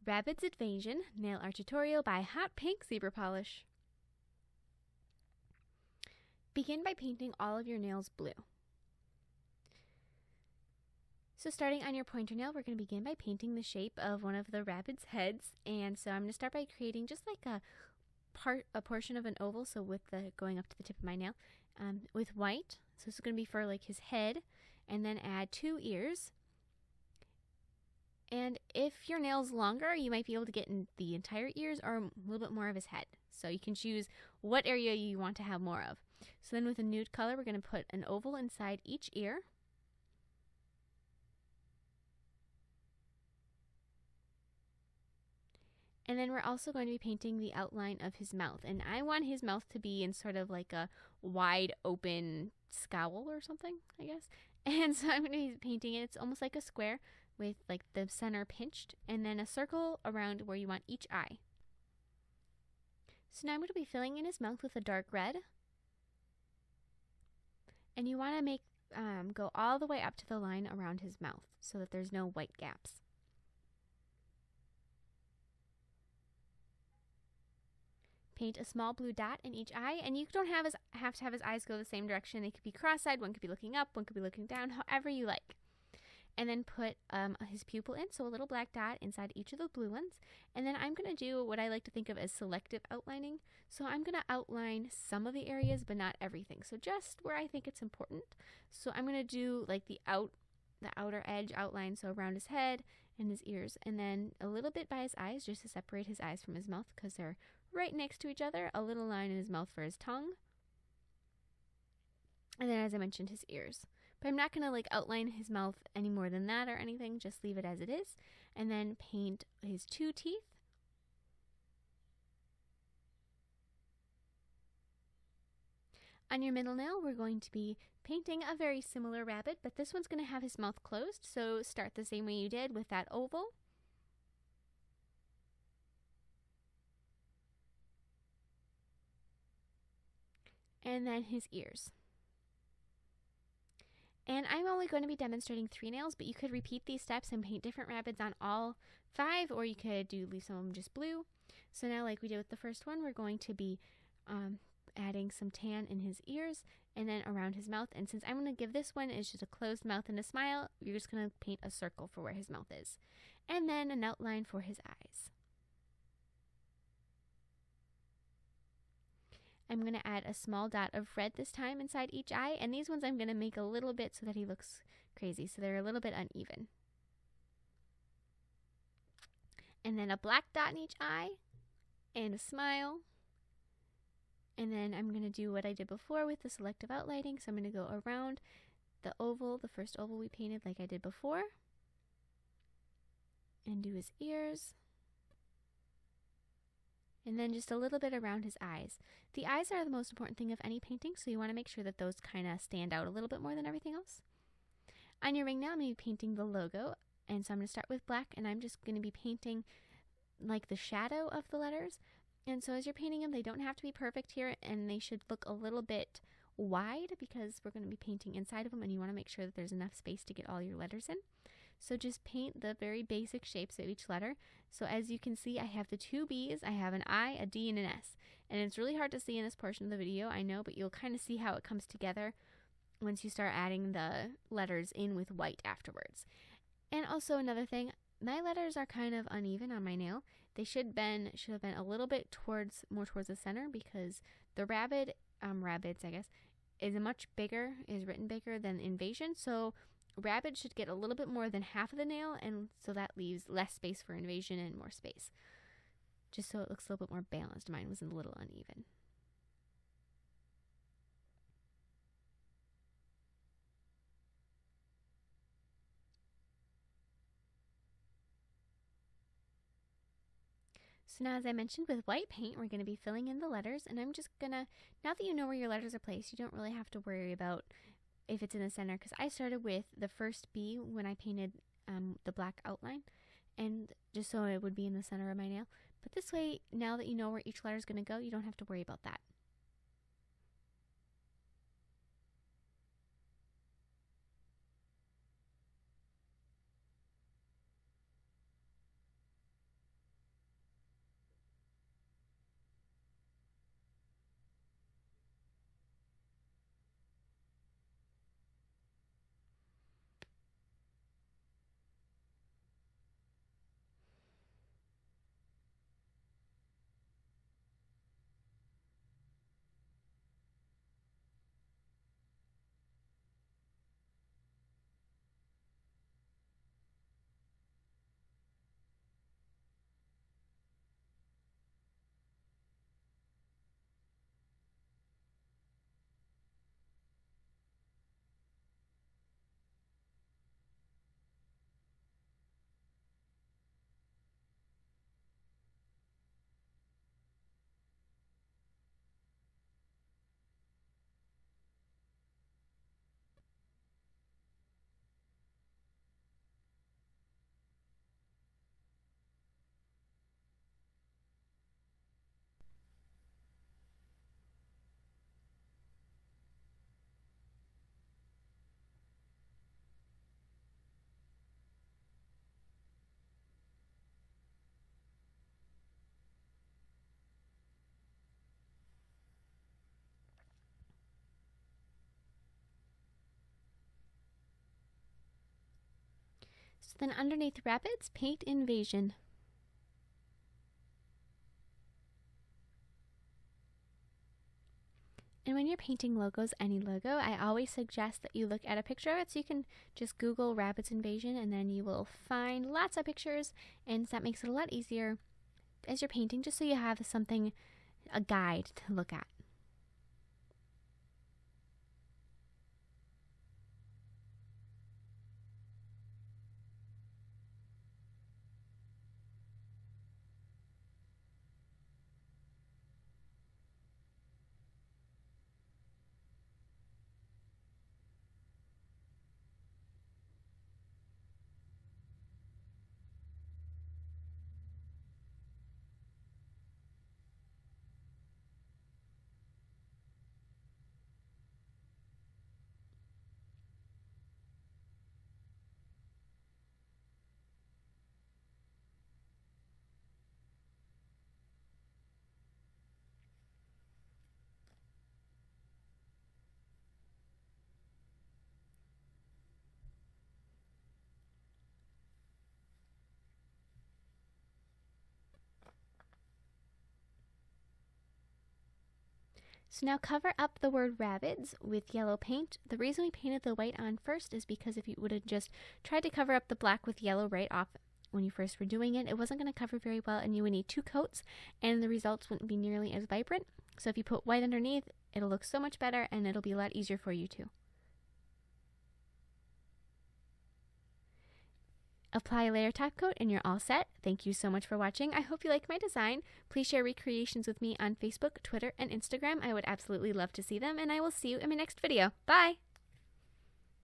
Rabbids Invasion Nail Art Tutorial by Hotpinkzebrapolish. Begin by painting all of your nails blue. So starting on your pointer nail, we're going to begin by painting the shape of one of the rabbit's heads. And so I'm going to start by creating just like a portion of an oval, so with the going up to the tip of my nail, with white. So this is going to be for like his head, and then add 2 ears. And if your nail's longer, you might be able to get in the entire ears or a little bit more of his head. So you can choose what area you want to have more of. So then with a nude color, we're going to put an oval inside each ear. And then we're also going to be painting the outline of his mouth. And I want his mouth to be in sort of like a wide open scowl or something, I guess. And so I'm going to be painting it. It's almost like a square with like the center pinched, and then a circle around where you want each eye. So now I'm going to be filling in his mouth with a dark red. And you want to make go all the way up to the line around his mouth so that there's no white gaps. Paint a small blue dot in each eye, and you don't have to have his eyes go the same direction. They could be cross-eyed, one could be looking up, one could be looking down, however you like. And then put his pupil in, so a little black dot inside each of the blue ones. And then I'm going to do what I like to think of as selective outlining. So I'm going to outline some of the areas, but not everything. So just where I think it's important. So I'm going to do like the outer edge outline, so around his head and his ears, and then a little bit by his eyes, just to separate his eyes from his mouth because they're right next to each other. A little line in his mouth for his tongue. And then, as I mentioned, his ears. But I'm not going to like outline his mouth any more than that or anything, just leave it as it is. And then paint his 2 teeth. On your middle nail, we're going to be painting a very similar rabbit, but this one's going to have his mouth closed, so start the same way you did with that oval. And then his ears. And I'm only going to be demonstrating 3 nails, but you could repeat these steps and paint different rabbits on all 5, or you could leave some of them just blue. So now, like we did with the first one, we're going to be adding some tan in his ears and then around his mouth. And since I'm going to give this one is just a closed mouth and a smile, you're just going to paint a circle for where his mouth is. And then an outline for his eyes. I'm going to add a small dot of red this time inside each eye, and these ones I'm going to make a little bit so that he looks crazy, so they're a little bit uneven. And then a black dot in each eye, and a smile. And then I'm going to do what I did before with the selective outlining, so I'm going to go around the oval, the first oval we painted like I did before, and do his ears. And then just a little bit around his eyes. The eyes are the most important thing of any painting, so you want to make sure that those kind of stand out a little bit more than everything else. On your ring now, I'm going to be painting the logo, and so I'm going to start with black, and I'm just going to be painting like the shadow of the letters. And so as you're painting them, they don't have to be perfect here, and they should look a little bit wide because we're going to be painting inside of them, and you want to make sure that there's enough space to get all your letters in. So just paint the very basic shapes of each letter. So as you can see, I have the 2 B's, I have an I, a D, and an S. And it's really hard to see in this portion of the video, I know, but you'll kind of see how it comes together once you start adding the letters in with white afterwards. And also another thing, my letters are kind of uneven on my nail. They should have been a little bit more towards the center because the Rabbids, I guess, is written bigger than Invasion. So Rabbit should get a little bit more than half of the nail, and so that leaves less space for Invasion and more space. Just so it looks a little bit more balanced. Mine was a little uneven. So now, as I mentioned, with white paint, we're going to be filling in the letters, and I'm just going to, now that you know where your letters are placed, you don't really have to worry about if it's in the center, because I started with the first B when I painted the black outline, and just so it would be in the center of my nail. But this way, now that you know where each letter is going to go, you don't have to worry about that. then underneath Rabbids, paint Invasion. And when you're painting logos, any logo, I always suggest that you look at a picture of it. So you can just Google Rabbids Invasion and then you will find lots of pictures, and that makes it a lot easier as you're painting, just so you have something, a guide to look at. So now cover up the word Rabbids with yellow paint. The reason we painted the white on first is because if you would have just tried to cover up the black with yellow right off when you first were doing it, it wasn't going to cover very well and you would need 2 coats and the results wouldn't be nearly as vibrant. So if you put white underneath, it'll look so much better and it'll be a lot easier for you too. Apply a layer top coat and you're all set. Thank you so much for watching. I hope you like my design. Please share recreations with me on Facebook, Twitter, and Instagram. I would absolutely love to see them, and I will see you in my next video. Bye!